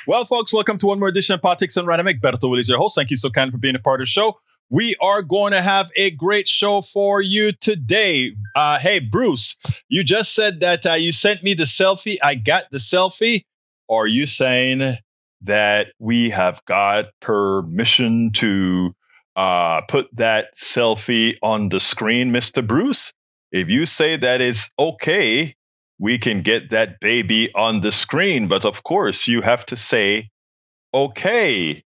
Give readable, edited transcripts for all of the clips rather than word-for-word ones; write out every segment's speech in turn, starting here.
Well, folks, welcome to one more edition of Politics and Random. Egberto Will is your host. Thank you so kind for being a part of the show. We are going to have a great show for you today. Hey, Bruce, you just said that you sent me the selfie. I got the selfie. Are you saying that we have got permission to put that selfie on the screen, Mr. Bruce? If you say that is okay, we can get that baby on the screen. But of course, you have to say, okay.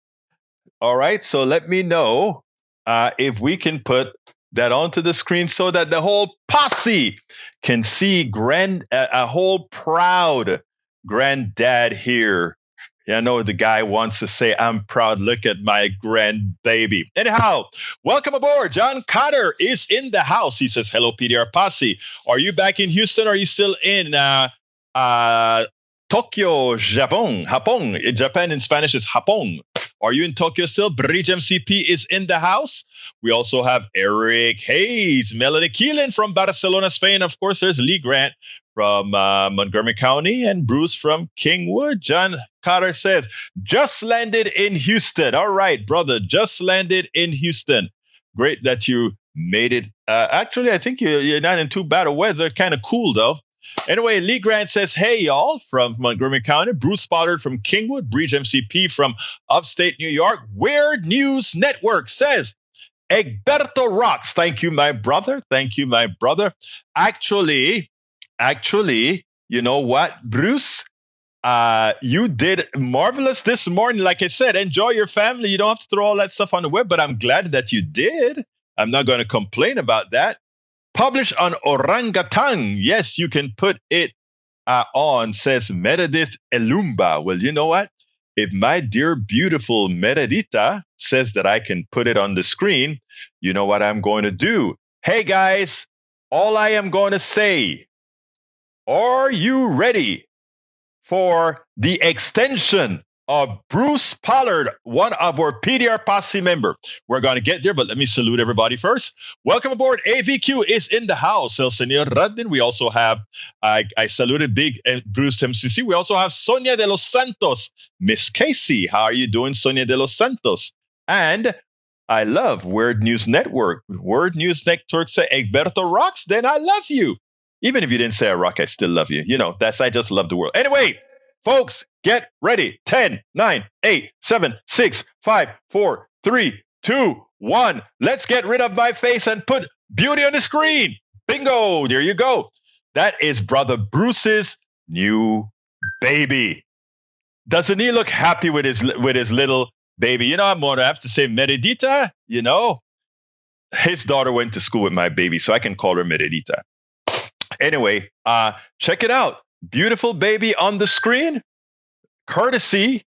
All right. So let me know if we can put that onto the screen so that the whole posse can see a whole proud granddad here. I know the guy wants to say, I'm proud. Look at my grandbaby. Anyhow, welcome aboard. John Cotter is in the house. He says, hello, PDR Posse. Are you back in Houston? Or are you still in Tokyo, Japon? In Japan, in Spanish, is Japon. Are you in Tokyo still? Bridge MCP is in the house. We also have Eric Hayes, Melanie Keelan from Barcelona, Spain. Of course, there's Lee Grant from Montgomery County and Bruce from Kingwood. John Cotter says, just landed in Houston. All right, brother, just landed in Houston. Great that you made it. Actually, I think you're not in too bad a weather. Kind of cool, though. Anyway, Lee Grant says, hey, y'all, from Montgomery County. Bruce Pollard from Kingwood. Breach MCP from upstate New York. Weird News Network says, Egberto rocks. Thank you, my brother. Thank you, my brother. Actually, you know what, Bruce? You did marvelous this morning. Like I said, enjoy your family. You don't have to throw all that stuff on the web, but I'm glad that you did. I'm not going to complain about that. Publish on orangutan. Yes, you can put it on, says Meredith Elumba. Well, you know what? If my dear, beautiful Meredita says that I can put it on the screen, you know what I'm going to do? Hey, guys, all I am going to say, are you ready for the extension of Bruce Pollard, one of our PDR Posse member? We're going to get there, but let me salute everybody first. Welcome aboard. AVQ is in the house. El Señor Radin. We also have, I saluted Big Bruce MCC. We also have Sonia de los Santos. Miss Casey, how are you doing, Sonia de los Santos? And I love Word News Network. Word News Network say, Egberto rocks, then I love you. Even if you didn't say I rock, I still love you. You know, I just love the world. Anyway, folks, get ready. 10, 9, 8, 7, 6, 5, 4, 3, 2, 1. Let's get rid of my face and put beauty on the screen. Bingo. There you go. That is Brother Bruce's new baby. Doesn't he look happy with his little baby? You know, I'm going to have to say Meredita. You know, his daughter went to school with my baby, so I can call her Meredita. Anyway, check it out. Beautiful baby on the screen, courtesy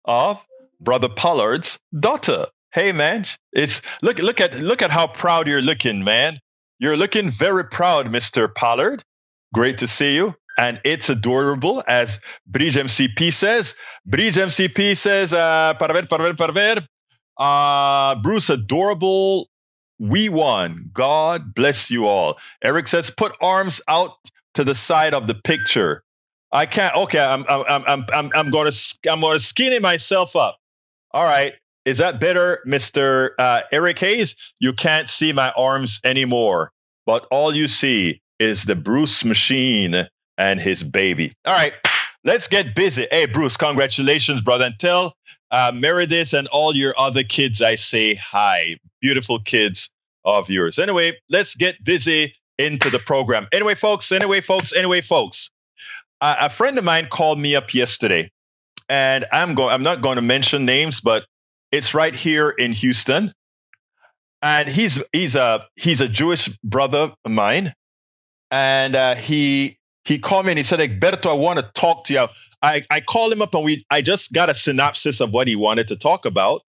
of Brother Pollard's daughter. Hey, man, it's look at how proud you're looking, man. You're looking very proud, Mr. Pollard. Great to see you. And it's adorable, as Bridge MCP says. Bridge MCP says, para ver. Bruce, adorable. We won. God bless you all. Eric says, put arms out to the side of the picture. I can't. Okay, I'm going to skinny myself up. All right. Is that better, Mr. Eric Hayes? You can't see my arms anymore, but all you see is the Bruce machine and his baby. All right, let's get busy. Hey, Bruce, congratulations, brother. And tell Meredith and all your other kids I say hi. Beautiful kids of yours. Anyway, let's get busy into the program. Anyway, folks. A friend of mine called me up yesterday, and I'm not going to mention names, but it's right here in Houston. And he's a Jewish brother of mine. And he called me and he said, Egberto, I want to talk to you. I called him up and I just got a synopsis of what he wanted to talk about.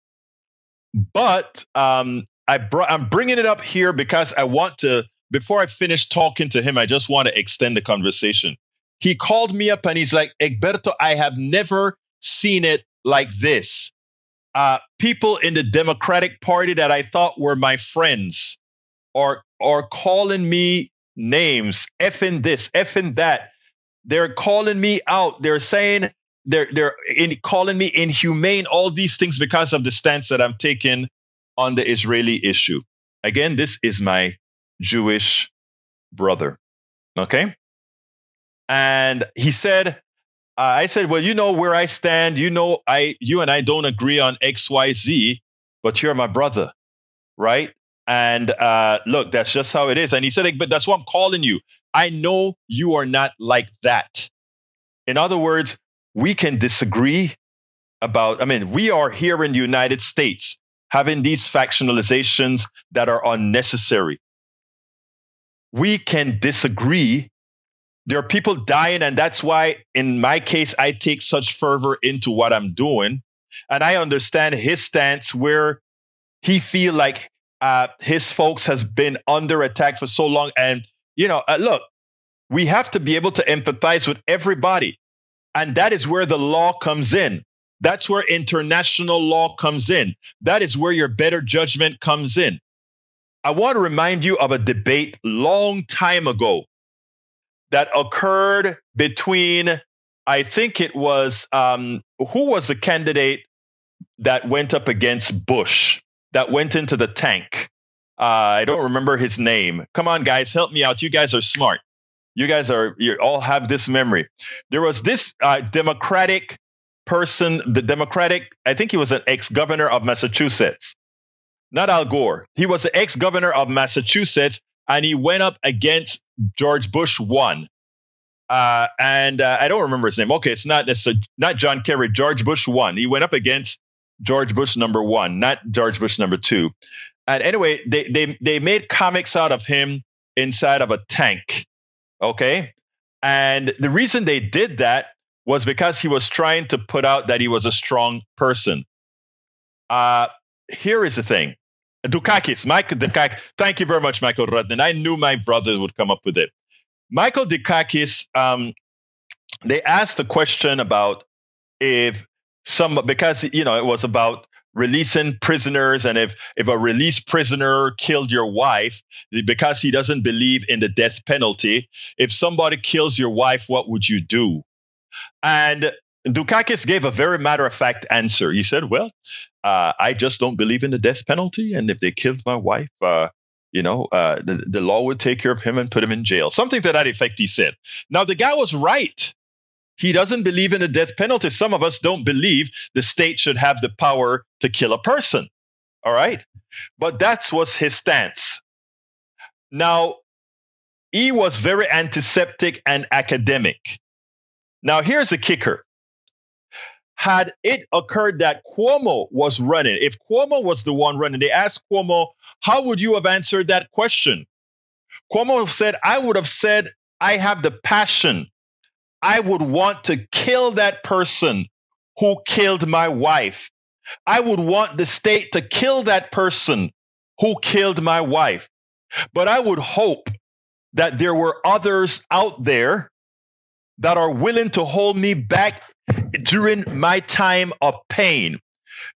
But I'm bringing it up here because I want to, before I finish talking to him, I just want to extend the conversation. He called me up and he's like, Egberto, I have never seen it like this. People in the Democratic Party that I thought were my friends are calling me names, effing this, effing that. They're calling me out. They're saying they're calling me inhumane, all these things because of the stance that I'm taking on the Israeli issue. Again, this is my Jewish brother. Okay. And he said, I said, well, you know where I stand. You and I don't agree on X, Y, Z, but you're my brother. Right. And look, that's just how it is. And he said, but that's why I'm calling you. I know you are not like that. In other words, we can disagree we are here in the United States having these factionalizations that are unnecessary. We can disagree. There are people dying, and that's why, in my case, I take such fervor into what I'm doing. And I understand his stance where he feel like his folks has been under attack for so long. And, look, we have to be able to empathize with everybody. And that is where the law comes in. That's where international law comes in. That is where your better judgment comes in. I want to remind you of a debate long time ago that occurred between, I think it was, who was the candidate that went up against Bush, that went into the tank? I don't remember his name. Come on, guys, help me out. You guys are smart. You all have this memory. There was this Democratic person, I think he was an ex-governor of Massachusetts. Not Al Gore. He was the ex-governor of Massachusetts, and he went up against George Bush won. And I don't remember his name. Okay, it's not John Kerry. George Bush won. He went up against George Bush number 1, not George Bush number 2. And anyway, they made comics out of him inside of a tank. Okay. And the reason they did that was because he was trying to put out that he was a strong person. Here is the thing. Michael Dukakis. Thank you very much, Michael Rudden. I knew my brothers would come up with it. Michael Dukakis, they asked the question about because it was about releasing prisoners, and if a released prisoner killed your wife, because he doesn't believe in the death penalty, if somebody kills your wife, what would you do? And Dukakis gave a very matter-of-fact answer. He said, well, I just don't believe in the death penalty, and if they killed my wife, the law would take care of him and put him in jail. Something to that effect, he said. Now, the guy was right. He doesn't believe in the death penalty. Some of us don't believe the state should have the power to kill a person. All right? But that was his stance. Now, he was very antiseptic and academic. Now, here's the kicker. Had it occurred that Cuomo was running, if Cuomo was the one running, they asked Cuomo, how would you have answered that question? Cuomo said, I would have said, I have the passion. I would want to kill that person who killed my wife. I would want the state to kill that person who killed my wife. But I would hope that there were others out there that are willing to hold me back during my time of pain,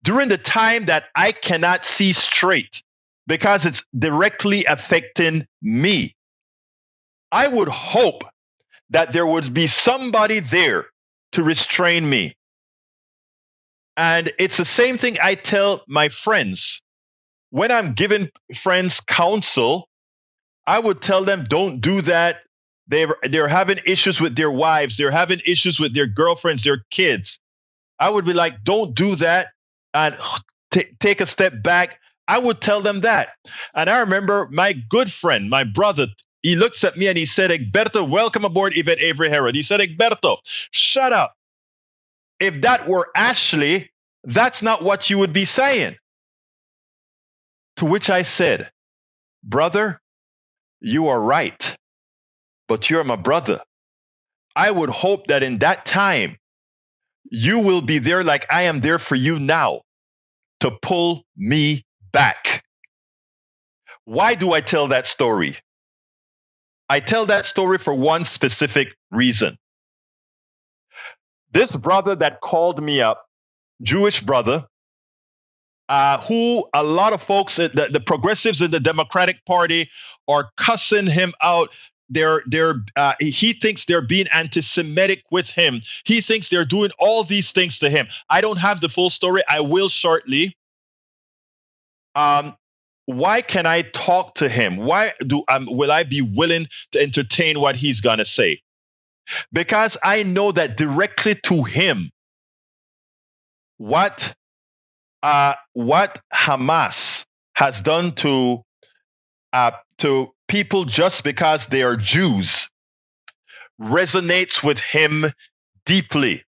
during the time that I cannot see straight because it's directly affecting me. I would hope that there would be somebody there to restrain me. And it's the same thing I tell my friends. When I'm giving friends counsel, I would tell them, don't do that. They're having issues with their wives. They're having issues with their girlfriends, their kids. I would be like, don't do that, and take a step back. I would tell them that. And I remember my good friend, my brother, he looks at me and he said, Egberto, welcome aboard Yvette Avery Herod. He said, Egberto, shut up. If that were Ashley, that's not what you would be saying. To which I said, brother, you are right, but you're my brother. I would hope that in that time, you will be there like I am there for you now to pull me back. Why do I tell that story? I tell that story for one specific reason. This brother that called me up, Jewish brother, who a lot of folks, the progressives in the Democratic Party are cussing him out. he thinks they're being anti-Semitic with him. He thinks they're doing all these things to him. I don't have the full story. I will shortly. Why can I talk to him? Why will I be willing to entertain what he's gonna say? Because I know that directly to him, what Hamas has done to people just because they are Jews resonates with him deeply,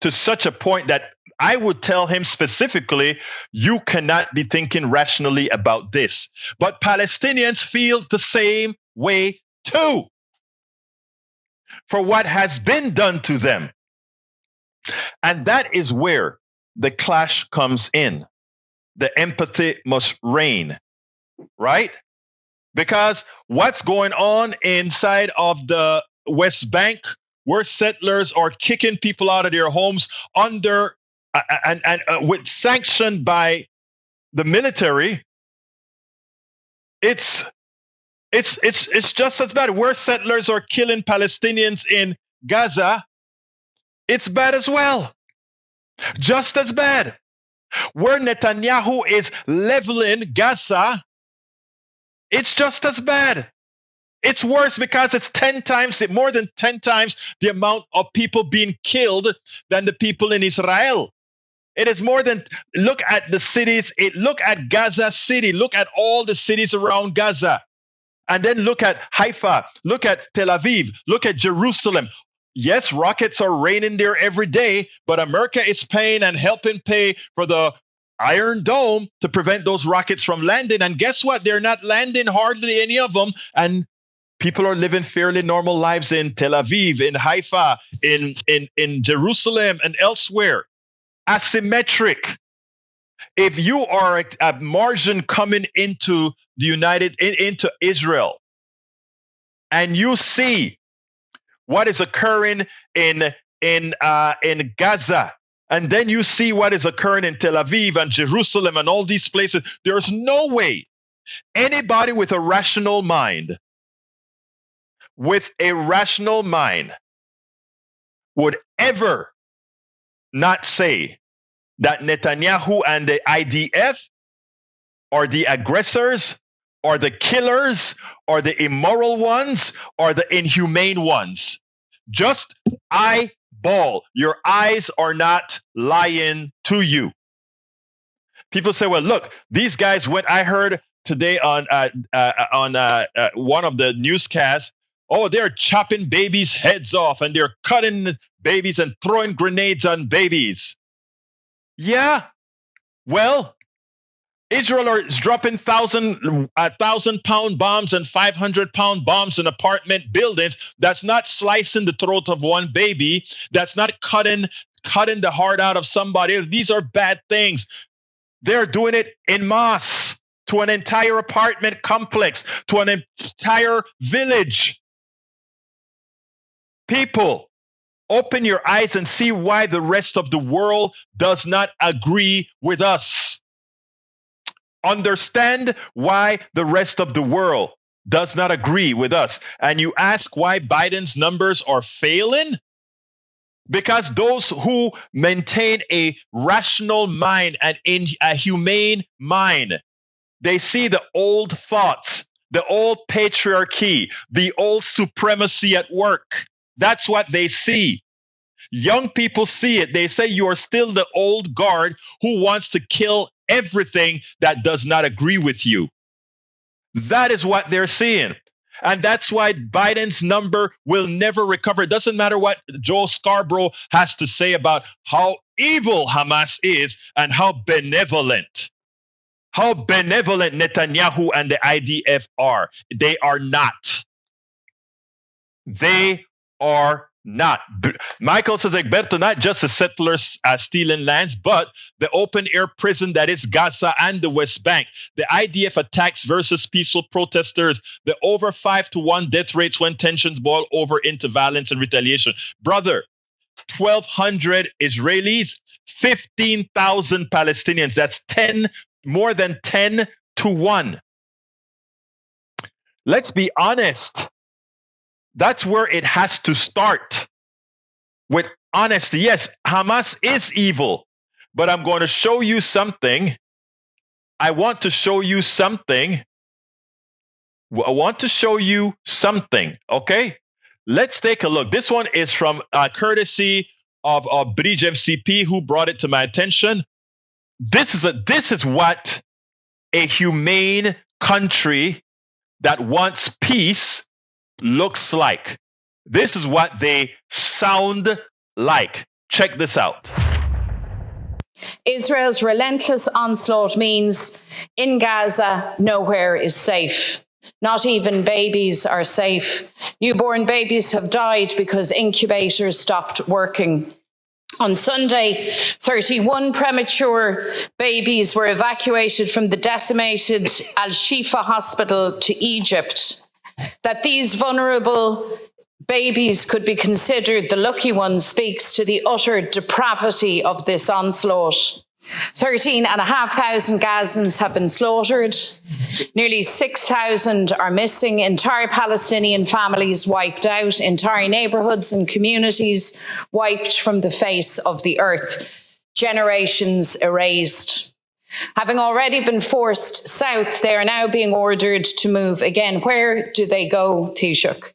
to such a point that I would tell him specifically, you cannot be thinking rationally about this. But Palestinians feel the same way too, for what has been done to them. And that is where the clash comes in. The empathy must reign, right? Because what's going on inside of the West Bank, where settlers are kicking people out of their homes under and with sanctioned by the military, it's just as bad. Where settlers are killing Palestinians in Gaza, it's bad as well. Just as bad. Where Netanyahu is leveling Gaza, it's just as bad. It's worse because it's more than 10 times the amount of people being killed than the people in Israel. It is more than, look at the cities, look at Gaza City, look at all the cities around Gaza. And then look at Haifa, look at Tel Aviv, look at Jerusalem. Yes, rockets are raining there every day, but America is paying and helping pay for the Iron Dome to prevent those rockets from landing. And guess what? They're not landing, hardly any of them. And people are living fairly normal lives in Tel Aviv, in Haifa, in Jerusalem, and elsewhere. Asymmetric. If you are a margin coming into into Israel, and you see what is occurring in Gaza, and then you see what is occurring in Tel Aviv and Jerusalem and all these places, there's no way anybody with a rational mind would ever not say that Netanyahu and the IDF are the aggressors, or the killers, or the immoral ones, or the inhumane ones. Just eyeball. Your eyes are not lying to you. People say, well, look, these guys went, I heard today on one of the newscasts, oh, they're chopping babies' heads off and they're cutting babies and throwing grenades on babies. Yeah, well, Israel is dropping 1,000-pound bombs and 500-pound bombs in apartment buildings. That's not slicing the throat of one baby. That's not cutting the heart out of somebody. These are bad things. They're doing it en masse to an entire apartment complex, to an entire village. People, open your eyes and see why the rest of the world does not agree with us. Understand why the rest of the world does not agree with us. And you ask why Biden's numbers are failing? Because those who maintain a rational mind and a humane mind, they see the old thoughts, the old patriarchy, the old supremacy at work. That's what they see. Young people see it. They say you are still the old guard who wants to kill everything that does not agree with you. That is what they're seeing. And that's why Biden's number will never recover. It doesn't matter what Joe Scarborough has to say about how evil Hamas is and how benevolent Netanyahu and the IDF are. They are not. They are not. Michael says, Egberto, not just the settlers stealing lands, but the open-air prison that is Gaza and the West Bank. The IDF attacks versus peaceful protesters. The over 5-to-1 death rates when tensions boil over into violence and retaliation. Brother, 1,200 Israelis, 15,000 Palestinians. That's more than 10 to 1. Let's be honest. That's where it has to start, with honesty. Yes, Hamas is evil, but I'm going to show you something. I want to show you something. Okay? Let's take a look. This one is from courtesy of Bridge MCP, who brought it to my attention. This is what a humane country that wants peace looks like. This is what they sound like. Check this out. Israel's relentless onslaught means in Gaza, nowhere is safe. Not even babies are safe. Newborn babies have died because incubators stopped working. On Sunday, 31 premature babies were evacuated from the decimated Al-Shifa hospital to Egypt. That these vulnerable babies could be considered the lucky ones speaks to the utter depravity of this onslaught. 13,500 Gazans have been slaughtered. Nearly 6,000 are missing. Entire Palestinian families wiped out. Entire neighborhoods and communities wiped from the face of the earth. Generations erased. Having already been forced south, they are now being ordered to move again. Where do they go, Taoiseach?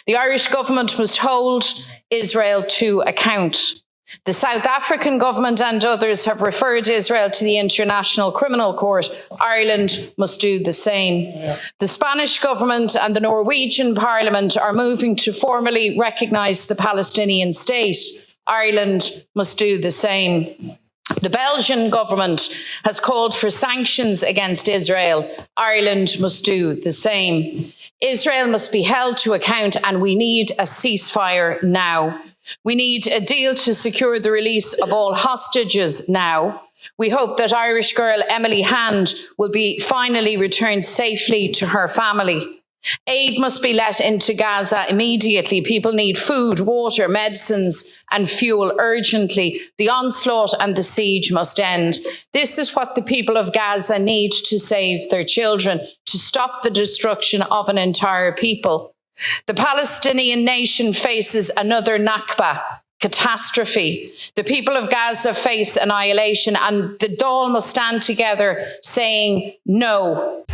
The Irish government must hold Israel to account. The South African government and others have referred Israel to the International Criminal Court. Ireland must do the same. Yeah. The Spanish government and the Norwegian Parliament are moving to formally recognise the Palestinian state. Ireland must do the same. The Belgian government has called for sanctions against Israel. Ireland must do the same. Israel must be held to account, and we need a ceasefire now. We need a deal to secure the release of all hostages now. We hope that Irish girl Emily Hand will be finally returned safely to her family. Aid must be let into Gaza immediately. People need food, water, medicines, and fuel urgently. The onslaught and the siege must end. This is what the people of Gaza need to save their children, to stop the destruction of an entire people. The Palestinian nation faces another Nakba, catastrophe. The people of Gaza face annihilation, and the Dáil must stand together saying no.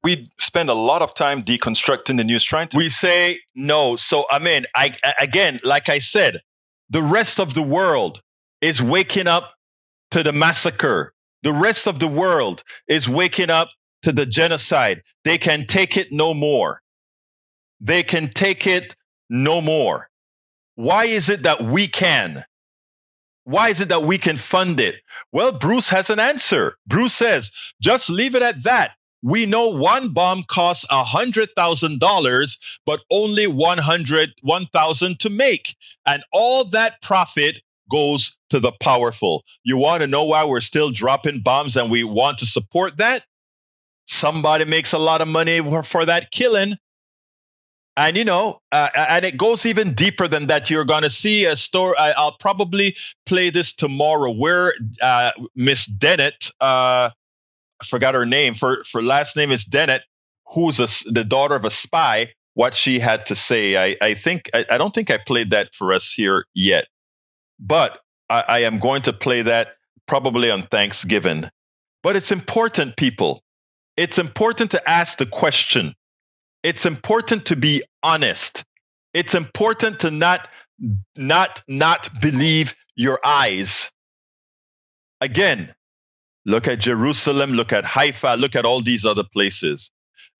We spend a lot of time deconstructing the news, trying to... We say no. So, again, like I said, the rest of the world is waking up to the massacre. The rest of the world is waking up to the genocide. They can take it no more. They can take it no more. Why is it that we can? Why is it that we can fund it? Well, Bruce has an answer. Bruce says, just leave it at that. We know one bomb costs $100,000, but only $1,000 to make. And all that profit goes to the powerful. You want to know why we're still dropping bombs and we want to support that? Somebody makes a lot of money for that killing. And, and it goes even deeper than that. You're going to see a story. I'll probably play this tomorrow where Miss Dennett, I forgot her name. For last name is Dennett, who's the daughter of a spy, what she had to say. I don't think I played that for us here yet. But I am going to play that probably on Thanksgiving. But it's important, people. It's important to ask the question. It's important to be honest. It's important to not believe your eyes. Again, look at Jerusalem, look at Haifa, look at all these other places.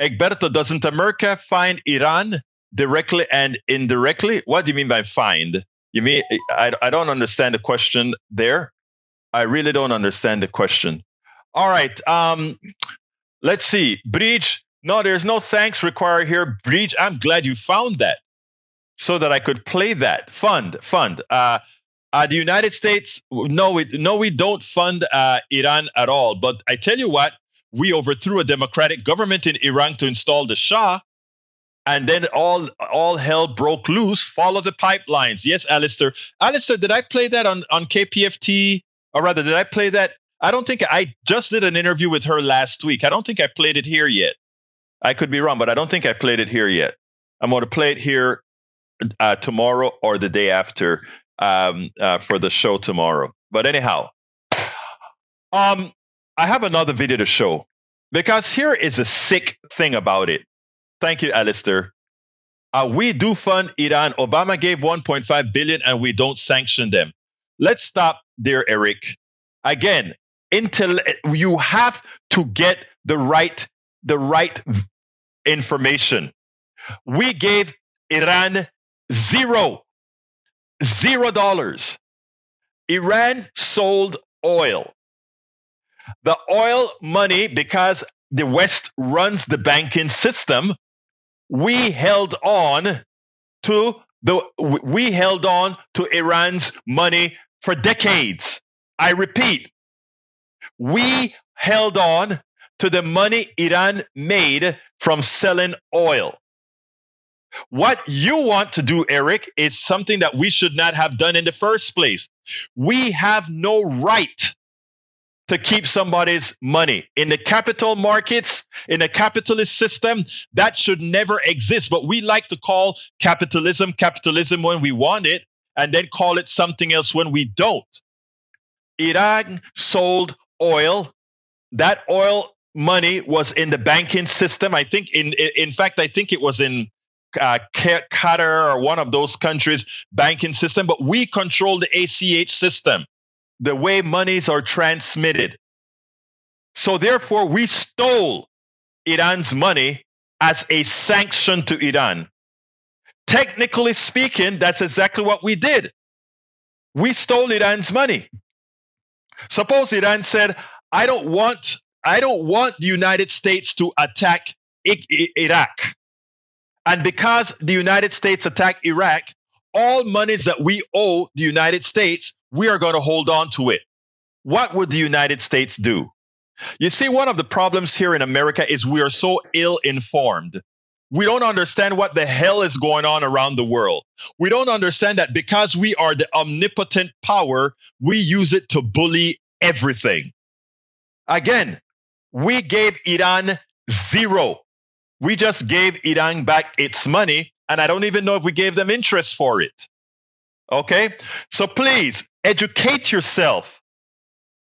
Egberto, doesn't America find Iran directly and indirectly? What do you mean by find? You mean, I don't understand the question there. I really don't understand the question. All right. Let's see. Breach. No, there's no thanks required here. Breach, I'm glad you found that so that I could play that. Fund. The United States, no, we don't fund Iran at all. But I tell you what, we overthrew a democratic government in Iran to install the Shah. And then all hell broke loose. Follow the pipelines. Yes, Alistair. Alistair, did I play that on KPFT? Or rather, did I play that? I don't think I just did an interview with her last week. I don't think I played it here yet. I could be wrong, but I don't think I played it here yet. I'm going to play it here tomorrow or the day after for the show tomorrow. But anyhow, I have another video to show because here is a sick thing about it. Thank you, Alistair. We do fund Iran. Obama gave 1.5 billion and we don't sanction them. Let's stop there, Eric. Again, you have to get the right information. We gave Iran $0. Iran sold oil. The oil money, because the West runs the banking system, we held on to Iran's money for decades. I repeat, we held on to the money Iran made from selling oil. What you want to do, Eric, is something that we should not have done in the first place. We have no right to keep somebody's money. In the capital markets, in a capitalist system, that should never exist. But we like to call capitalism when we want it, and then call it something else when we don't. Iran sold oil. That oil money was in the banking system. I think, in fact, I think it was in Qatar or one of those countries' banking system. But we control the ACH system, the way monies are transmitted. So therefore, we stole Iran's money as a sanction to Iran. Technically speaking, that's exactly what we did. We stole Iran's money. Suppose Iran said, I don't want the United States to attack Iraq. And because the United States attacked Iraq, all monies that we owe the United States, we are going to hold on to it. What would the United States do? You see, one of the problems here in America is we are so ill-informed. We don't understand what the hell is going on around the world. We don't understand that because we are the omnipotent power, we use it to bully everything. Again, we gave Iran $0. We just gave Iran back its money, and I don't even know if we gave them interest for it. Okay? So please, educate yourself.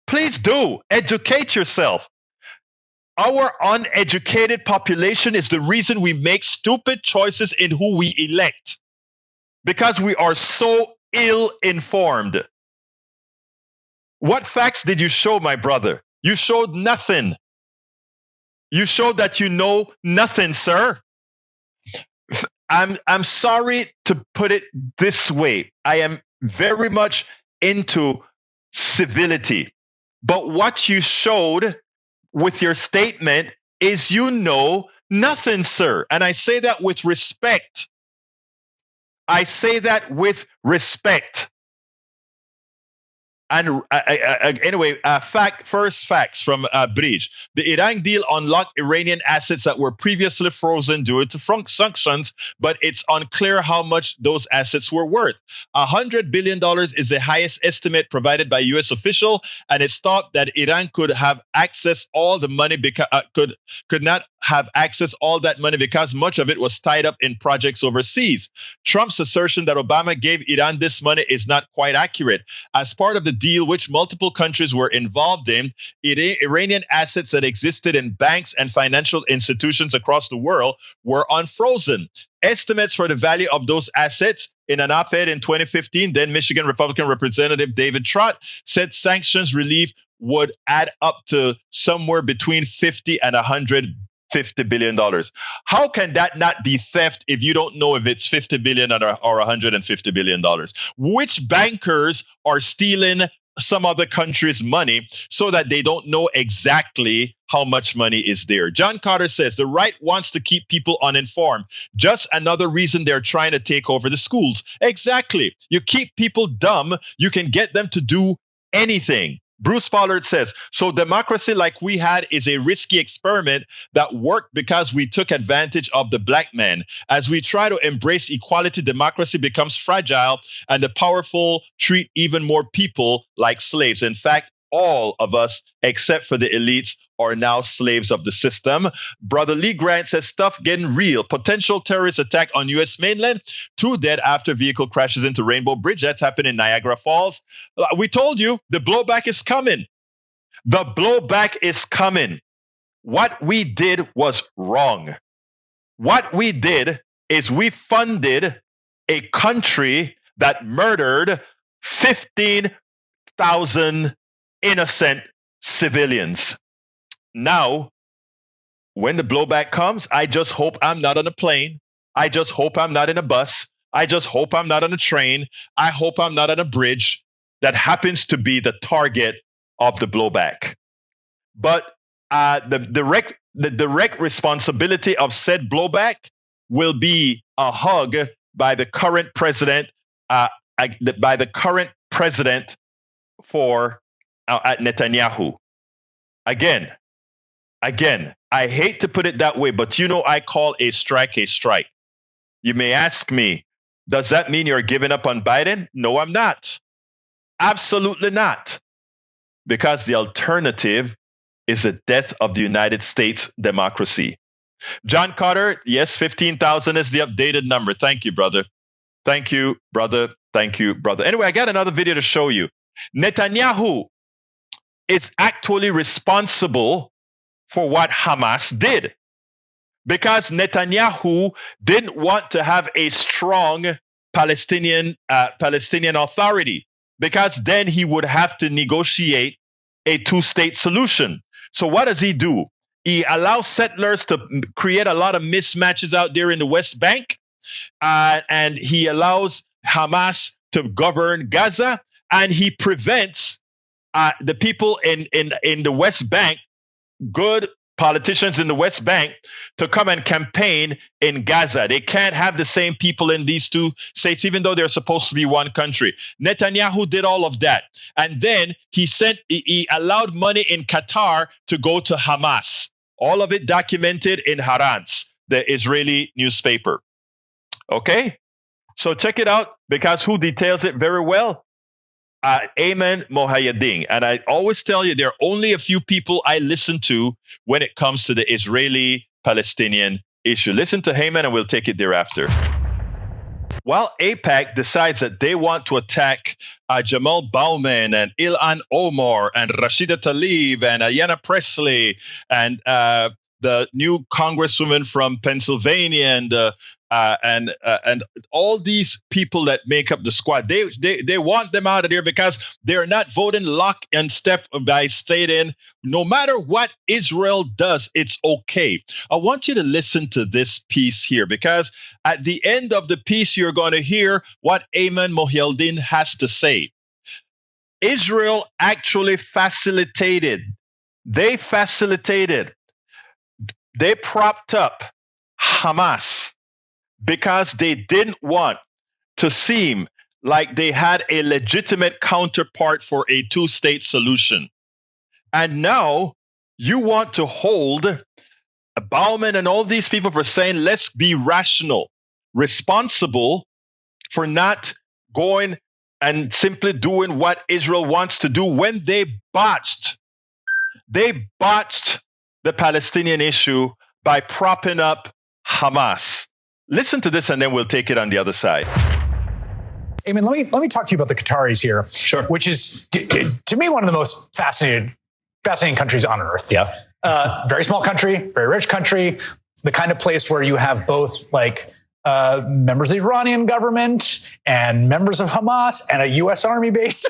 Please do. Educate yourself. Our uneducated population is the reason we make stupid choices in who we elect. Because we are so ill-informed. What facts did you show, my brother? You showed nothing. You showed that you know nothing, sir. I'm sorry to put it this way. I am very much into civility. But what you showed with your statement is you know nothing, sir. And I say that with respect. I say that with respect. And anyway, first facts from Bridge. The Iran deal unlocked Iranian assets that were previously frozen due to sanctions, but it's unclear how much those assets were worth. $100 billion is the highest estimate provided by U.S. official, and it's thought that Iran could have accessed all the money could not have accessed all that money because much of it was tied up in projects overseas. Trump's assertion that Obama gave Iran this money is not quite accurate. As part of the deal, which multiple countries were involved in, Iranian assets that existed in banks and financial institutions across the world were unfrozen. Estimates for the value of those assets in an op-ed in 2015, then Michigan Republican Representative David Trott said sanctions relief would add up to somewhere between $50 and $150 billion. How can that not be theft if you don't know if it's $50 billion or $150 billion? Which bankers are stealing some other country's money so that they don't know exactly how much money is there? John Carter says the right wants to keep people uninformed. Just another reason they're trying to take over the schools. Exactly. You keep people dumb, you can get them to do anything. Bruce Pollard says, so democracy like we had is a risky experiment that worked because we took advantage of the black man. As we try to embrace equality, democracy becomes fragile and the powerful treat even more people like slaves. In fact, all of us, except for the elites, are now slaves of the system. Brother Lee Grant says stuff getting real. Potential terrorist attack on U.S. mainland. 2 dead after vehicle crashes into Rainbow Bridge. That's happened in Niagara Falls. We told you the blowback is coming. The blowback is coming. What we did was wrong. What we did is we funded a country that murdered 15,000 innocent civilians. Now, when the blowback comes, I just hope I'm not on a plane. I just hope I'm not in a bus. I just hope I'm not on a train. I hope I'm not on a bridge that happens to be the target of the blowback. But the direct responsibility of said blowback will be a hug by the current president, for at Netanyahu. Again, I hate to put it that way, but I call a strike a strike. You may ask me, does that mean you're giving up on Biden? No, I'm not. Absolutely not. Because the alternative is the death of the United States democracy. John Carter, yes, 15,000 is the updated number. Thank you, brother. Thank you, brother. Thank you, brother. Anyway, I got another video to show you. Netanyahu is actually responsible for what Hamas did, because Netanyahu didn't want to have a strong Palestinian Authority, because then he would have to negotiate a 2-state solution. So what does he do? He allows settlers to create a lot of mismatches out there in the West Bank, and he allows Hamas to govern Gaza, and he prevents the people in the West Bank, good politicians in the West Bank, to come and campaign in Gaza. They can't have the same people in these 2 states, even though they're supposed to be one country. Netanyahu did all of that. And then he allowed money in Qatar to go to Hamas. All of it documented in Haaretz, the Israeli newspaper. Okay? So check it out, because who details it very well? Ayman Mohayedin. And I always tell you, there are only a few people I listen to when it comes to the Israeli-Palestinian issue. Listen to Ayman and we'll take it thereafter. While AIPAC decides that they want to attack Jamaal Bowman and Ilhan Omar and Rashida Tlaib and Ayanna Pressley and the new congresswoman from Pennsylvania and all these people that make up the squad, they want them out of there because they're not voting lock and step by stating no matter what Israel does, it's okay. I want you to listen to this piece here, because at the end of the piece, you're going to hear what Ayman Mohayedin has to say. Israel actually facilitated, they propped up Hamas because they didn't want to seem like they had a legitimate counterpart for a 2-state solution. And now you want to hold Bowman and all these people for saying, let's be rational, responsible for not going and simply doing what Israel wants to do, when they botched the Palestinian issue by propping up Hamas. Listen to this, and then we'll take it on the other side. Ayman, let me talk to you about the Qataris here. Sure. Which is, to me, one of the most fascinating countries on earth. Yeah. Very small country, very rich country, the kind of place where you have both members of the Iranian government and members of Hamas and a U.S. Army base.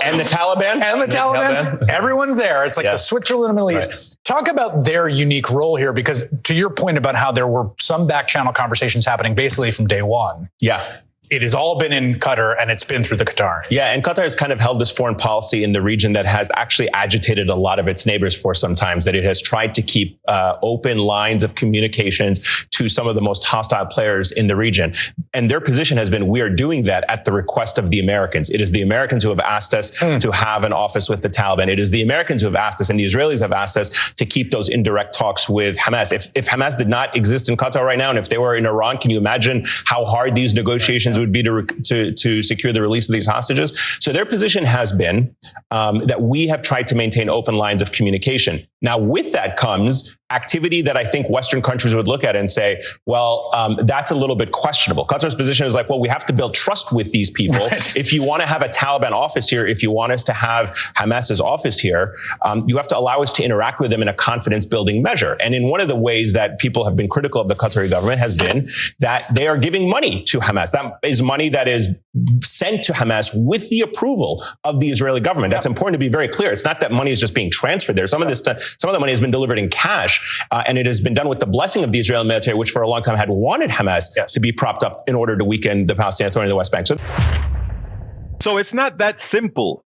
And the Taliban. And the Taliban. Everyone's there. It's like the Switzerland of the Middle East. Right. Talk about their unique role here, because to your point about how there were some back channel conversations happening basically from day one. Yeah. It has all been in Qatar, and it's been through the Qataris. Yeah, and Qatar has kind of held this foreign policy in the region that has actually agitated a lot of its neighbors for some time, that it has tried to keep open lines of communications to some of the most hostile players in the region. And their position has been, we are doing that at the request of the Americans. It is the Americans who have asked us to have an office with the Taliban. It is the Americans who have asked us, and the Israelis have asked us to keep those indirect talks with Hamas. If Hamas did not exist in Qatar right now, and if they were in Iran, can you imagine how hard these negotiations would be to secure the release of these hostages. So their position has been that we have tried to maintain open lines of communication. Now, with that comes activity that I think Western countries would look at and say, well, that's a little bit questionable. Qatar's position is like, well, we have to build trust with these people. Right. If you want to have a Taliban office here, if you want us to have Hamas's office here, you have to allow us to interact with them in a confidence-building measure. And in one of the ways that people have been critical of the Qatari government has been that they are giving money to Hamas. That is money that is sent to Hamas with the approval of the Israeli government. That's important to be very clear. It's not that money is just being transferred there. Some of the money has been delivered in cash, and it has been done with the blessing of the Israeli military, which for a long time had wanted Hamas to be propped up in order to weaken the Palestinian Authority in the West Bank. So it's not that simple.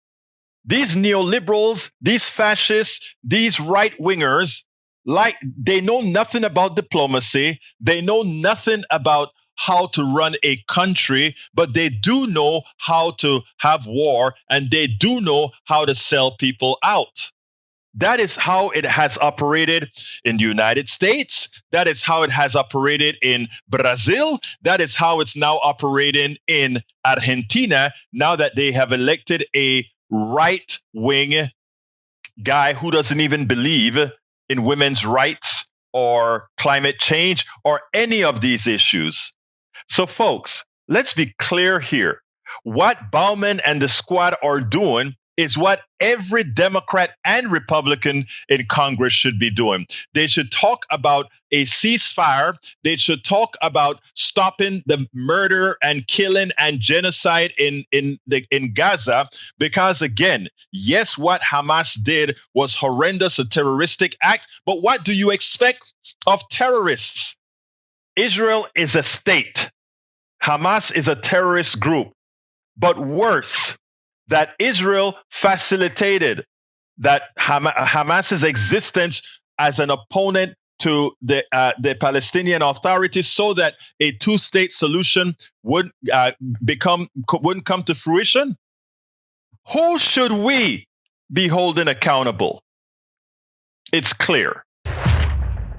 These neoliberals, these fascists, these right-wingers, like they know nothing about diplomacy. They know nothing about how to run a country, but they do know how to have war, and they do know how to sell people out. That is how it has operated in the United States. That is how it has operated in Brazil. That is how it's now operating in Argentina, now that they have elected a right-wing guy who doesn't even believe in women's rights or climate change or any of these issues. So, folks, let's be clear here. What Bowman and the squad are doing is what every Democrat and Republican in Congress should be doing. They should talk about a ceasefire. They should talk about stopping the murder and killing and genocide in Gaza. Because again, yes, what Hamas did was horrendous, a terroristic act. But what do you expect of terrorists? Israel is a state. Hamas is a terrorist group. But worse, that Israel facilitated that Hamas's existence as an opponent to the Palestinian Authority, so that a two-state solution wouldn't come to fruition. Who should we be holding accountable? It's clear.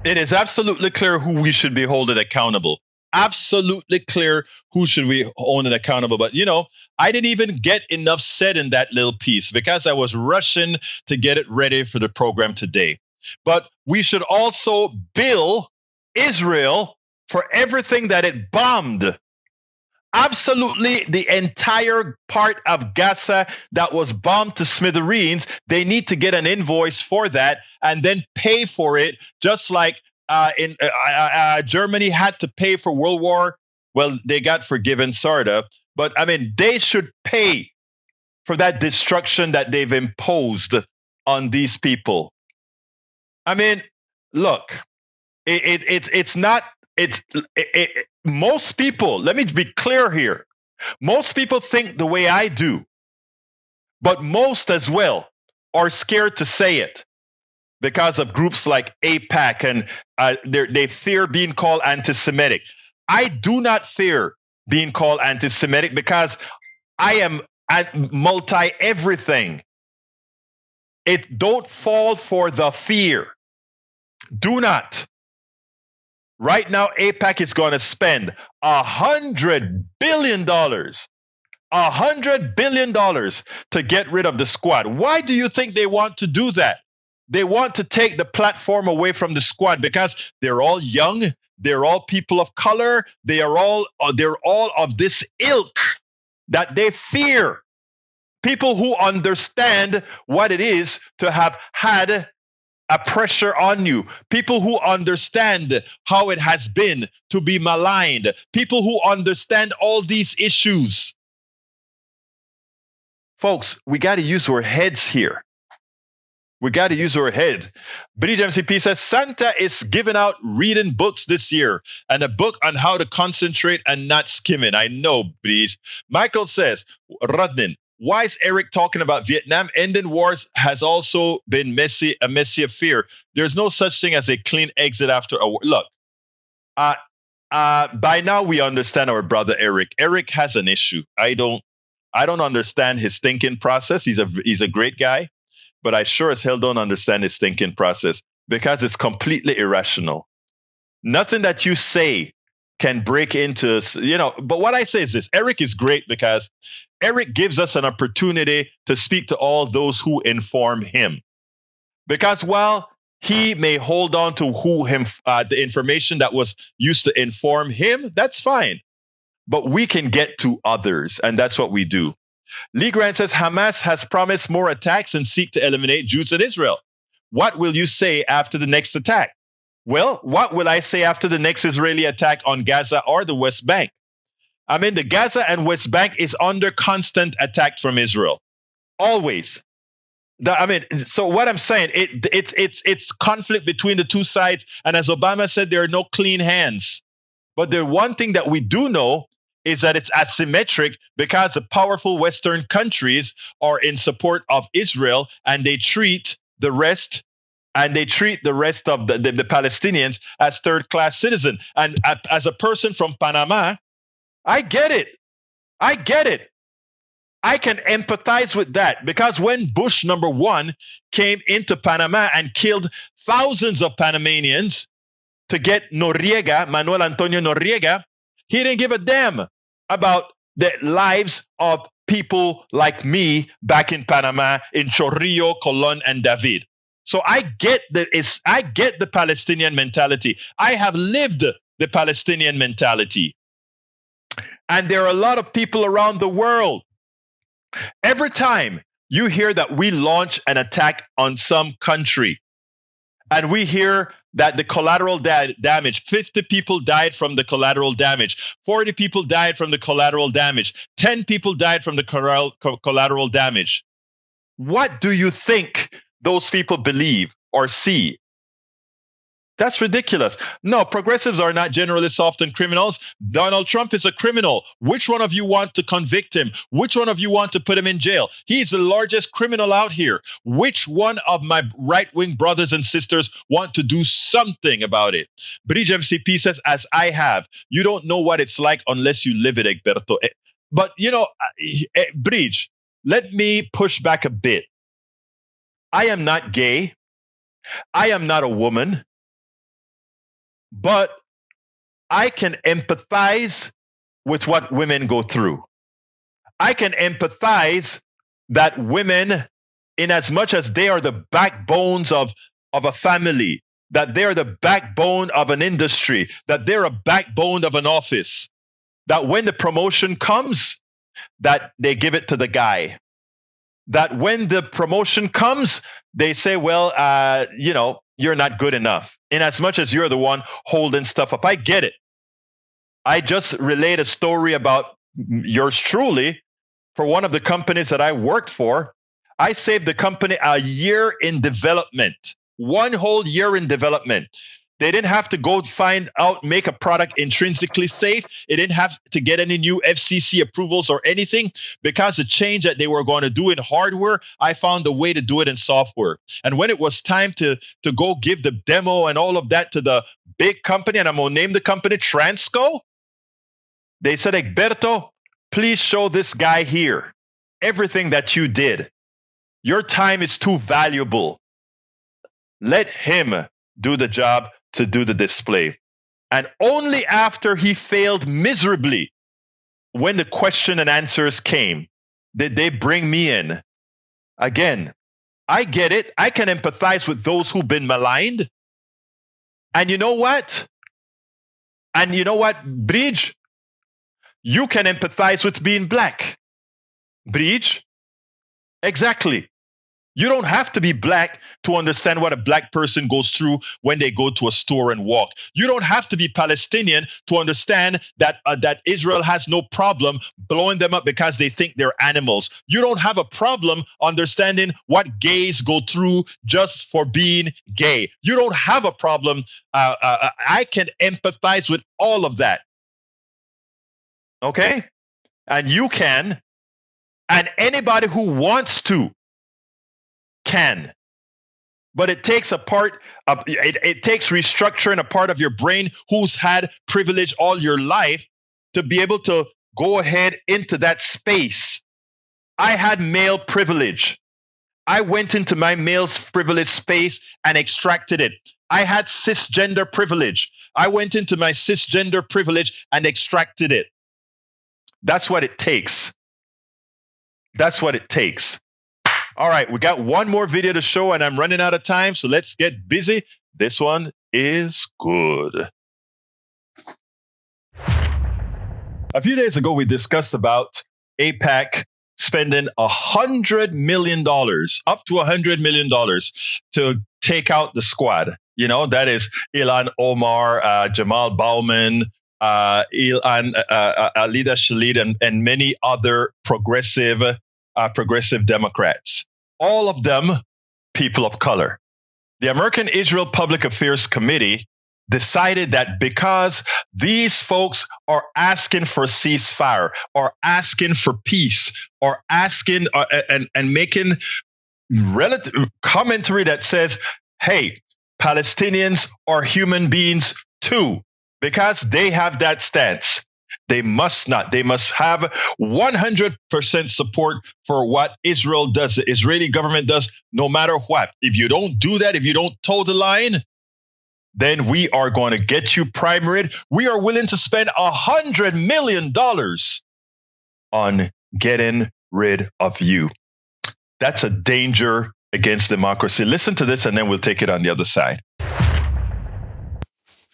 It is absolutely clear who we should be holding accountable. Absolutely clear who should we hold accountable. But, I didn't even get enough said in that little piece because I was rushing to get it ready for the program today. But we should also bill Israel for everything that it bombed. Absolutely, the entire part of Gaza that was bombed to smithereens, they need to get an invoice for that and then pay for it, just like Germany had to pay for World War. Well, they got forgiven, sort of. But, they should pay for that destruction that they've imposed on these people. Look, most people, let me be clear here. Most people think the way I do, but most as well are scared to say it because of groups like AIPAC, and they fear being called anti-Semitic. I do not fear being called anti-Semitic because I am multi-everything. Don't fall for the fear. Do not. Right now, AIPAC is going to spend $100 billion. $100 billion to get rid of the squad. Why do you think they want to do that? They want to take the platform away from the squad because they're all young. They're all people of color. They're all of this ilk that they fear. People who understand what it is to have had a pressure on you. People who understand how it has been to be maligned. People who understand all these issues. Folks, we got to use our heads here. We got to use our head. Bridge MCP says Santa is giving out reading books this year and a book on how to concentrate and not skimming. I know, Bridge. Michael says, Rodnin, why is Eric talking about Vietnam? Ending wars has also been a messy affair. There's no such thing as a clean exit after a war. Look, by now we understand our brother Eric. Eric has an issue. I don't understand his thinking process. He's a great guy. But I sure as hell don't understand his thinking process because it's completely irrational. Nothing that you say can break into, but what I say is this: Eric is great because Eric gives us an opportunity to speak to all those who inform him. Because while he may hold on to the information that was used to inform him, that's fine. But we can get to others, and that's what we do. Lee Grant says Hamas has promised more attacks and seek to eliminate Jews in Israel. What will you say after the next attack? Well, what will I say after the next Israeli attack on Gaza or the West Bank? I mean, the Gaza and West Bank is under constant attack from Israel. Always. So what I'm saying, it's conflict between the two sides. And as Obama said, there are no clean hands. But the one thing that we do know is that it's asymmetric because the powerful Western countries are in support of Israel, and they treat the rest of the Palestinians as third-class citizens. And as a person from Panama, I get it. I can empathize with that, because when Bush #1 came into Panama and killed thousands of Panamanians to get Manuel Antonio Noriega, he didn't give a damn about the lives of people like me back in Panama, in Chorrillo, Colón, and David. So I get the Palestinian mentality. I have lived the Palestinian mentality. And there are a lot of people around the world. Every time you hear that we launch an attack on some country, and we hear that the collateral damage, 50 people died from the collateral damage, 40 people died from the collateral damage, 10 people died from the collateral damage. What do you think those people believe or see? That's ridiculous. No, progressives are not generally soft and criminals. Donald Trump is a criminal. Which one of you want to convict him? Which one of you want to put him in jail? He's the largest criminal out here. Which one of my right-wing brothers and sisters want to do something about it? Bridge MCP says, as I have. You don't know what it's like unless you live it, Egberto. But, Bridge, let me push back a bit. I am not gay. I am not a woman. But I can empathize with what women go through. I can empathize that women, in as much as they are the backbones of a family, that they're the backbone of an industry, that they're a backbone of an office, that when the promotion comes, that they give it to the guy. That when the promotion comes, they say, well, you're not good enough. In as much as you're the one holding stuff up. I get it. I just relayed a story about yours truly for one of the companies that I worked for. I saved the company a year in development, 1 whole year in development. They didn't have to go make a product intrinsically safe. It didn't have to get any new FCC approvals or anything, because the change that they were going to do in hardware, I found a way to do it in software. And when it was time to go give the demo and all of that to the big company, and I'm going to name the company Transco, they said, Egberto, please show this guy here everything that you did. Your time is too valuable. Let him do the job to do the display. And only after he failed miserably, when the question and answers came, did they bring me in. Again, I get it. I can empathize with those who've been maligned. And you know what? Bridge? You can empathize with being black. Bridge? Exactly. You don't have to be black to understand what a black person goes through when they go to a store and walk. You don't have to be Palestinian to understand that Israel has no problem blowing them up because they think they're animals. You don't have a problem understanding what gays go through just for being gay. You don't have a problem. I can empathize with all of that. Okay? And you can. And anybody who wants to can. But it takes it takes restructuring a part of your brain who's had privilege all your life to be able to go ahead into that space. I had male privilege. I went into my male privilege space and extracted it. I had cisgender privilege. I went into my cisgender privilege and extracted it. That's what it takes. That's what it takes. All right, we got one more video to show and I'm running out of time, so let's get busy. This one is good. A few days ago, we discussed about AIPAC spending $100 million, up to $100 million to take out the squad. You know, that is Ilhan Omar, Jamaal Bowman, Alida Shalit, and many other progressive Democrats. All of them people of color. The American Israel Public Affairs Committee decided that because these folks are asking for ceasefire, or asking for peace, or asking and making relative commentary that says, hey, Palestinians are human beings too, because they have that stance. They must not. They must have 100% support for what Israel does, the Israeli government does, no matter what. If you don't do that, if you don't toe the line, then we are going to get you primaried. We are willing to spend $100 million on getting rid of you. That's a danger against democracy. Listen to this, and then we'll take it on the other side.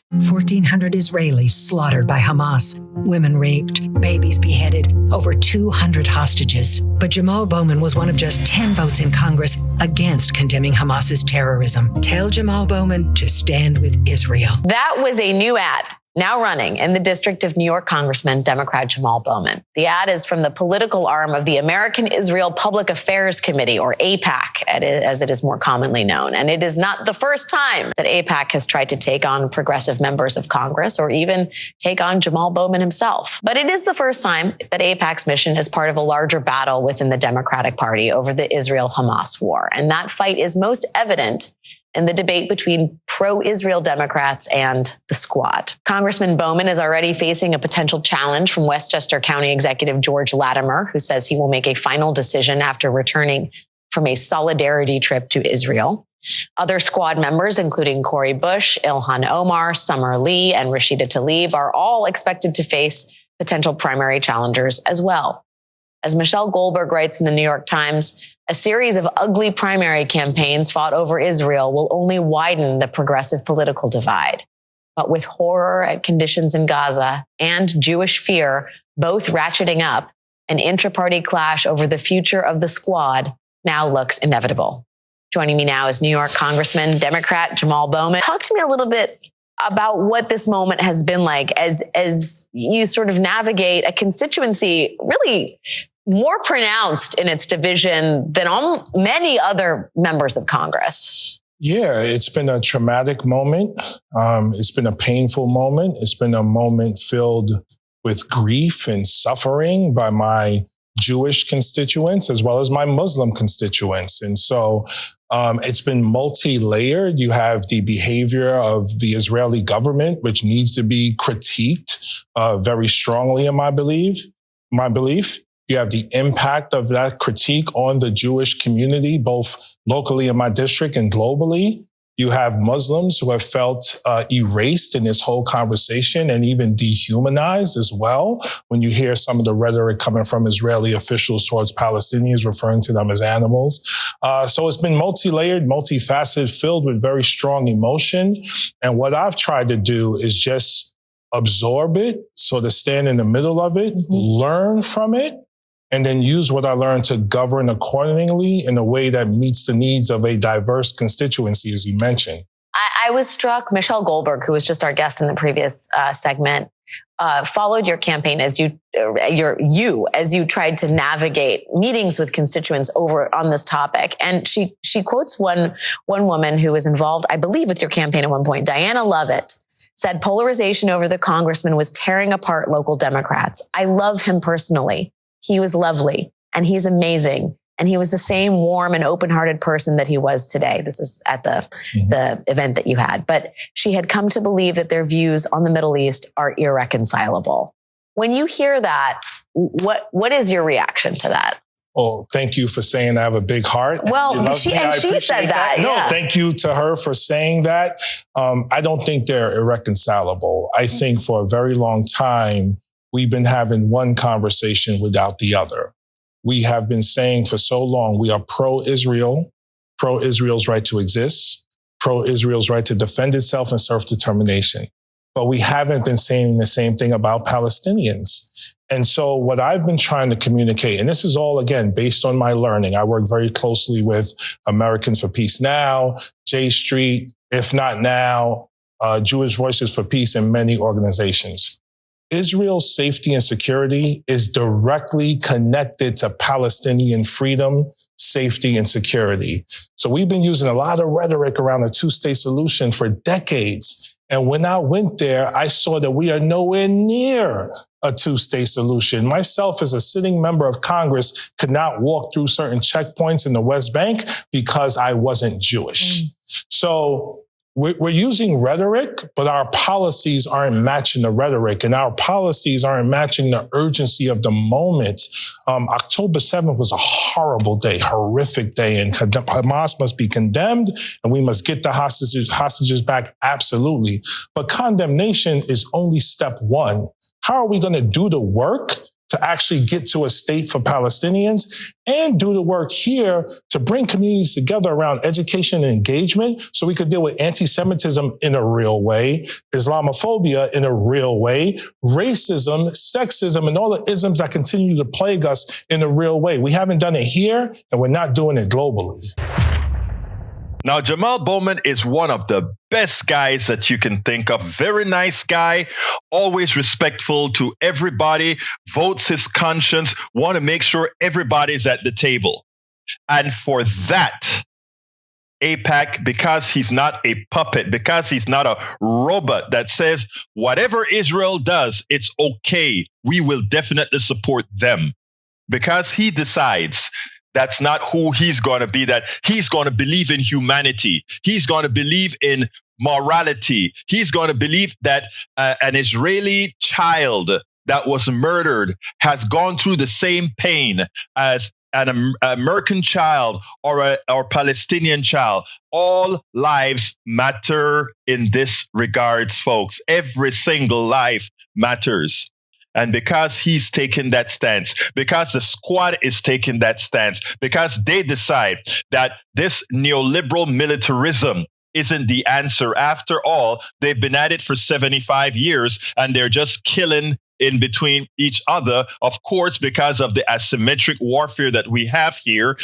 1,400 Israelis slaughtered by Hamas, women raped, babies beheaded, over 200 hostages. But Jamaal Bowman was one of just 10 votes in Congress against condemning Hamas's terrorism. Tell Jamaal Bowman to stand with Israel. That was a new ad now running in the District of New York Congressman, Democrat Jamaal Bowman. The ad is from the political arm of the American Israel Public Affairs Committee, or AIPAC, as it is more commonly known. And it is not the first time that AIPAC has tried to take on progressive members of Congress, or even take on Jamaal Bowman himself. But it is the first time that AIPAC's mission is part of a larger battle within the Democratic Party over the Israel-Hamas war. And that fight is most evident in the debate between pro-Israel Democrats and the Squad. Congressman Bowman is already facing a potential challenge from Westchester County Executive George Latimer, who says he will make a final decision after returning from a solidarity trip to Israel. Other Squad members, including Cori Bush, Ilhan Omar, Summer Lee, and Rashida Tlaib, are all expected to face potential primary challengers as well. As Michelle Goldberg writes in the New York Times, a series of ugly primary campaigns fought over Israel will only widen the progressive political divide. But with horror at conditions in Gaza and Jewish fear both ratcheting up, an intra-party clash over the future of the Squad now looks inevitable. Joining me now is New York Congressman, Democrat Jamaal Bowman. Talk to me a little bit about what this moment has been like as you sort of navigate a constituency really more pronounced in its division than many other members of Congress. Yeah, it's been a traumatic moment. It's been a painful moment. It's been a moment filled with grief and suffering by my Jewish constituents as well as my Muslim constituents. And so it's been multi-layered. You have the behavior of the Israeli government, which needs to be critiqued very strongly in my belief. You have the impact of that critique on the Jewish community, both locally in my district and globally. You have Muslims who have felt erased in this whole conversation and even dehumanized as well when you hear some of the rhetoric coming from Israeli officials towards Palestinians, referring to them as animals. So it's been multi-layered, multifaceted, filled with very strong emotion. And what I've tried to do is just absorb it, sort of stand in the middle of it, learn from it, and then use what I learned to govern accordingly in a way that meets the needs of a diverse constituency, as you mentioned. I was struck, Michelle Goldberg, who was just our guest in the previous segment, followed your campaign as you tried to navigate meetings with constituents over on this topic. And she quotes one woman who was involved, I believe, with your campaign at one point, Diana Lovett, said polarization over the congressman was tearing apart local Democrats. I love him personally. He was lovely and he's amazing. And he was the same warm and open-hearted person that he was today. This is at the event that you had. But she had come to believe that their views on the Middle East are irreconcilable. When you hear that, what is your reaction to that? Oh, thank you for saying I have a big heart. Well, she said that. No, thank you to her for saying that. I don't think they're irreconcilable. I think for a very long time, we've been having one conversation without the other. We have been saying for so long, we are pro-Israel, pro-Israel's right to exist, pro-Israel's right to defend itself and self-determination. But we haven't been saying the same thing about Palestinians. And so what I've been trying to communicate, and this is all, again, based on my learning. I work very closely with Americans for Peace Now, J Street, If Not Now, Jewish Voices for Peace, and many organizations. Israel's safety and security is directly connected to Palestinian freedom, safety, and security. So we've been using a lot of rhetoric around a two-state solution for decades. And when I went there, I saw that we are nowhere near a two-state solution. Myself, as a sitting member of Congress, could not walk through certain checkpoints in the West Bank because I wasn't Jewish. So we're using rhetoric, but our policies aren't matching the rhetoric, and our policies aren't matching the urgency of the moment. October 7th was a horrible day, horrific day, and Hamas must be condemned, and we must get the hostages back, absolutely. But condemnation is only step one. How are we going to do the work to actually get to a state for Palestinians and do the work here to bring communities together around education and engagement so we could deal with anti-Semitism in a real way, Islamophobia in a real way, racism, sexism, and all the isms that continue to plague us in a real way. We haven't done it here, and we're not doing it globally. Now, Jamaal Bowman is one of the best guys that you can think of. Very nice guy, always respectful to everybody, votes his conscience, want to make sure everybody's at the table. And for that, AIPAC, because he's not a puppet, because he's not a robot that says, whatever Israel does, it's okay. We will definitely support them. Because he decides that's not who he's going to be, that he's going to believe in humanity. He's going to believe in morality. He's going to believe that an Israeli child that was murdered has gone through the same pain as an American child or a Palestinian child. All lives matter in this regards, folks. Every single life matters. And because he's taken that stance, because the squad is taking that stance, because they decide that this neoliberal militarism isn't the answer. After all, they've been at it for 75 years and they're just killing in between each other. Of course, because of the asymmetric warfare that we have here,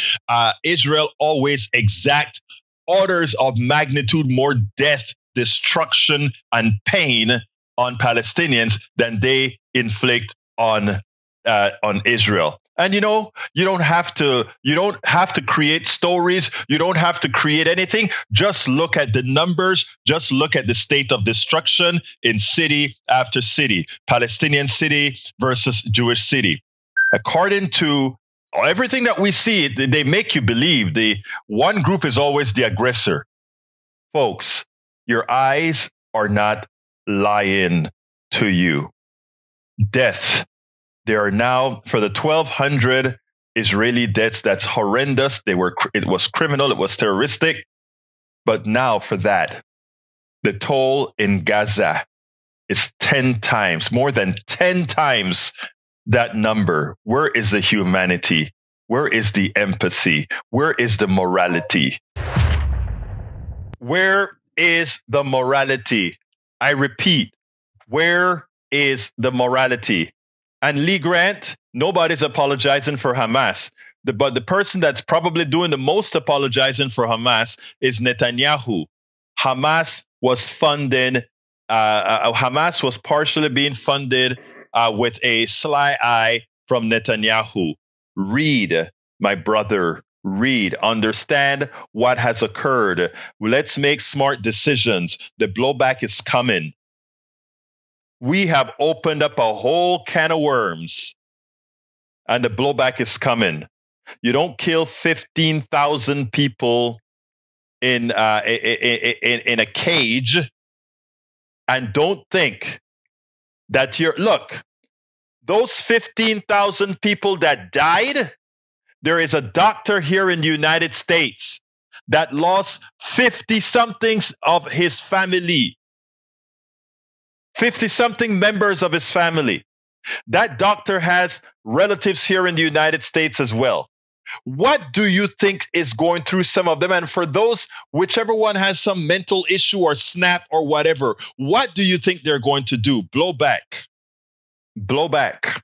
Israel always exact orders of magnitude more death, destruction, and pain on Palestinians than they inflict on Israel. And you don't have to create stories. You don't have to create anything. Just look at the numbers. Just look at the state of destruction in city after city, Palestinian city versus Jewish city. According to everything that we see, they make you believe the one group is always the aggressor. Folks, your eyes are not lying to you. Death. There are now, for the 1,200 Israeli deaths, that's horrendous. It was criminal. It was terroristic. But now for that, the toll in Gaza is 10 times, more than 10 times that number. Where is the humanity? Where is the empathy? Where is the morality? Where is the morality? I repeat, where is the morality? And Lee Grant, nobody's apologizing for Hamas. But the person that's probably doing the most apologizing for Hamas is Netanyahu. Hamas was partially being funded with a sly eye from Netanyahu. Read, my brother, read, understand what has occurred. Let's make smart decisions. The blowback is coming. We have opened up a whole can of worms, and the blowback is coming. You don't kill 15,000 people in a cage, and don't think that look, those 15,000 people that died, there is a doctor here in the United States that lost 50-somethings of his family. 50-something members of his family. That doctor has relatives here in the United States as well. What do you think is going through some of them? And for those, whichever one has some mental issue or snap or whatever, what do you think they're going to do? Blow back. Blow back.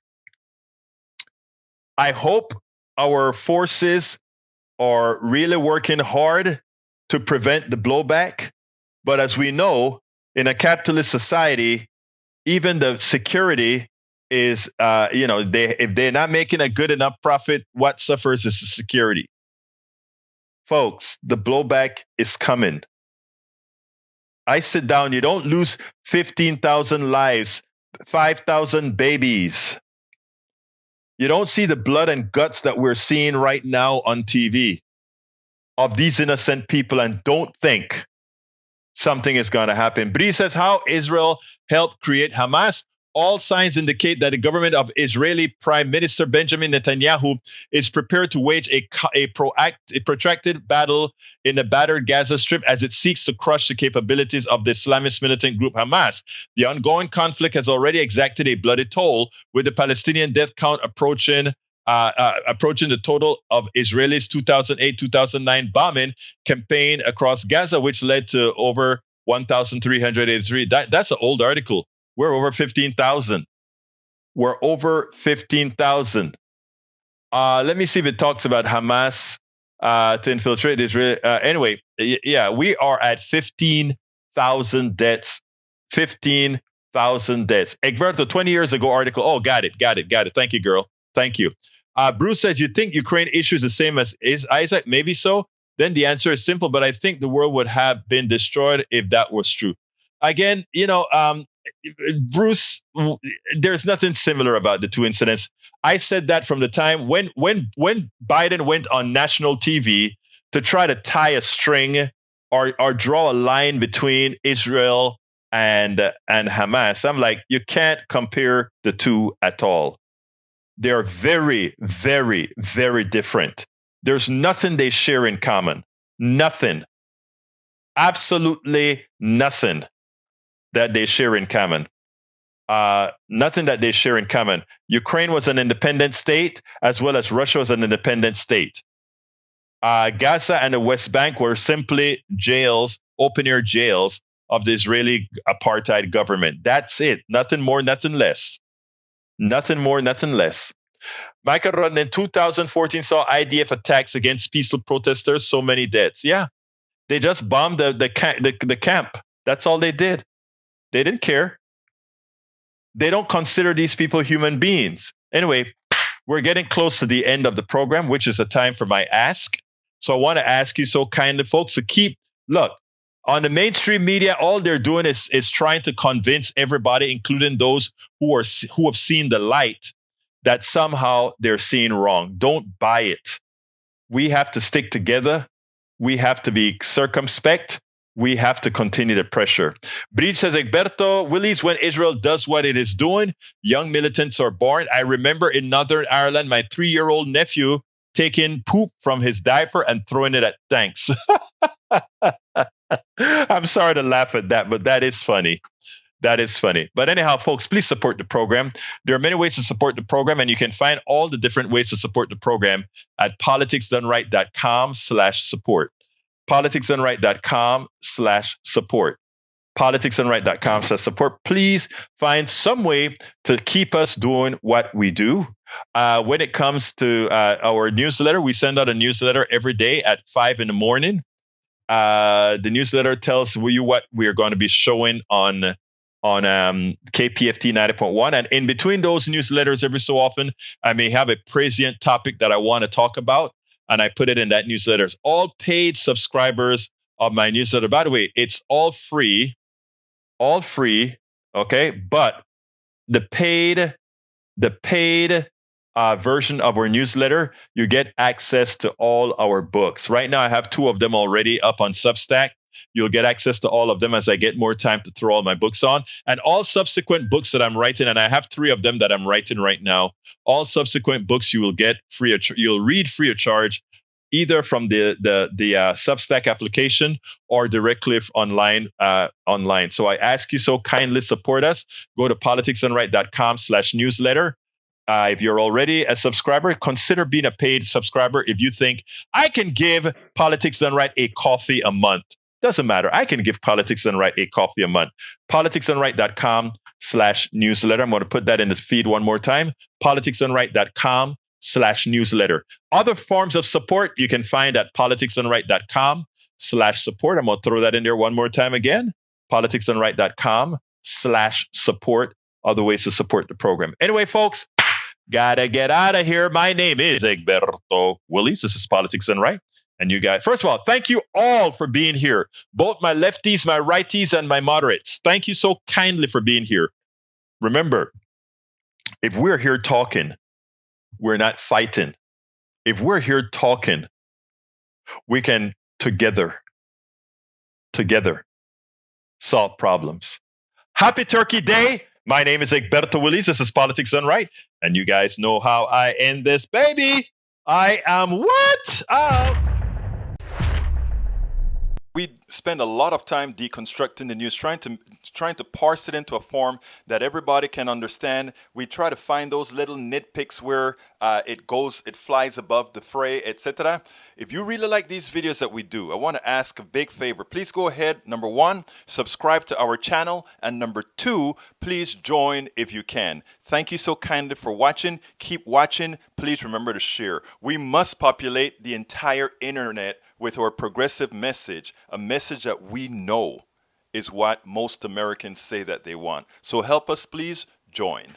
I hope our forces are really working hard to prevent the blowback. But as we know, in a capitalist society, even the security is, if they're not making a good enough profit, what suffers is the security. Folks, the blowback is coming. I sit down, you don't lose 15,000 lives, 5,000 babies. You don't see the blood and guts that we're seeing right now on TV of these innocent people and don't think something is going to happen. Bree says, how Israel helped create Hamas? All signs indicate that the government of Israeli Prime Minister Benjamin Netanyahu is prepared to wage a protracted battle in the battered Gaza Strip as it seeks to crush the capabilities of the Islamist militant group Hamas. The ongoing conflict has already exacted a bloody toll, with the Palestinian death count approaching the total of Israel's 2008-2009 bombing campaign across Gaza, which led to over 1,383. That's an old article. We're over 15,000. We're over 15,000. Let me see if it talks about Hamas to infiltrate Israel. Anyway, we are at 15,000 deaths. 15,000 deaths. Egberto, 20 years ago article. Oh, got it. Thank you, girl. Thank you. Bruce says, you think Ukraine issues the same as Isaac? Maybe so. Then the answer is simple, but I think the world would have been destroyed if that was true. Again, Bruce, there's nothing similar about the two incidents. I said that from the time when Biden went on national TV to try to tie a string or draw a line between Israel and Hamas. I'm like, you can't compare the two at all. They're very, very, very different. There's nothing they share in common. Nothing. Absolutely nothing that they share in common. Nothing that they share in common. Ukraine was an independent state, as well as Russia was an independent state. Gaza and the West Bank were simply jails, open-air jails of the Israeli apartheid government. That's it. Nothing more, nothing less. Nothing more, nothing less. Michael Rodden, in 2014 saw IDF attacks against peaceful protesters, so many deaths. Yeah, they just bombed the camp. That's all they did. They didn't care. They don't consider these people human beings. Anyway, we're getting close to the end of the program, which is a time for my ask. So I want to ask you so kindly, folks, to look, on the mainstream media, all they're doing is trying to convince everybody, including those who have seen the light, that somehow they're seeing wrong. Don't buy it. We have to stick together. We have to be circumspect. We have to continue the pressure. Bridge says, Egberto, Willis, when Israel does what it is doing, young militants are born. I remember in Northern Ireland, my 3-year-old nephew taking poop from his diaper and throwing it at tanks. I'm sorry to laugh at that, but that is funny. That is funny. But anyhow, folks, please support the program. There are many ways to support the program, and you can find all the different ways to support the program at politicsdoneright.com/support. politicsdoneright.com/support. politicsdoneright.com/support. Please find some way to keep us doing what we do. When it comes to our newsletter, we send out a newsletter every day at 5 in the morning. The newsletter tells you what we are going to be showing on KPFT 90.1. And in between those newsletters, every so often, I may have a prescient topic that I want to talk about, and I put it in that newsletter. All paid subscribers of my newsletter, by the way, it's all free, okay? But the paid version of our newsletter, you get access to all our books. Right now, I have 2 of them already up on Substack. You'll get access to all of them as I get more time to throw all my books on. And all subsequent books that I'm writing, and I have 3 of them that I'm writing right now, all subsequent books you will get free. You'll read free of charge either from the Substack application or directly online. So I ask you so kindly support us. Go to politicsdoneright.com/newsletter. If you're already a subscriber, consider being a paid subscriber. If you think I can give Politics Done Right a coffee a month, doesn't matter. I can give Politics Done Right a coffee a month. politicsdoneright.com/newsletter. I'm going to put that in the feed one more time. politicsdoneright.com/newsletter. Other forms of support you can find at politicsdoneright.com/support. I'm going to throw that in there one more time again. politicsdoneright.com/support. Other ways to support the program. Anyway, folks, gotta get out of here. My name is Egberto Willies. This is Politics Done Right. And you guys, first of all, thank you all for being here. Both my lefties, my righties, and my moderates. Thank you so kindly for being here. Remember, if we're here talking, we're not fighting. If we're here talking, we can together solve problems. Happy Turkey Day. My name is Egberto Willies. This is Politics Done Right. And you guys know how I end this, baby. I am what? Out. We spend a lot of time deconstructing the news, trying to parse it into a form that everybody can understand. We try to find those little nitpicks where it flies above the fray, etc. If you really like these videos that we do, I want to ask a big favor. Please go ahead, number 1, subscribe to our channel, and number 2, please join if you can. Thank you so kindly for watching. Keep watching. Please remember to share. We must populate the entire internet with our progressive message, a message that we know is what most Americans say that they want. So help us, please join.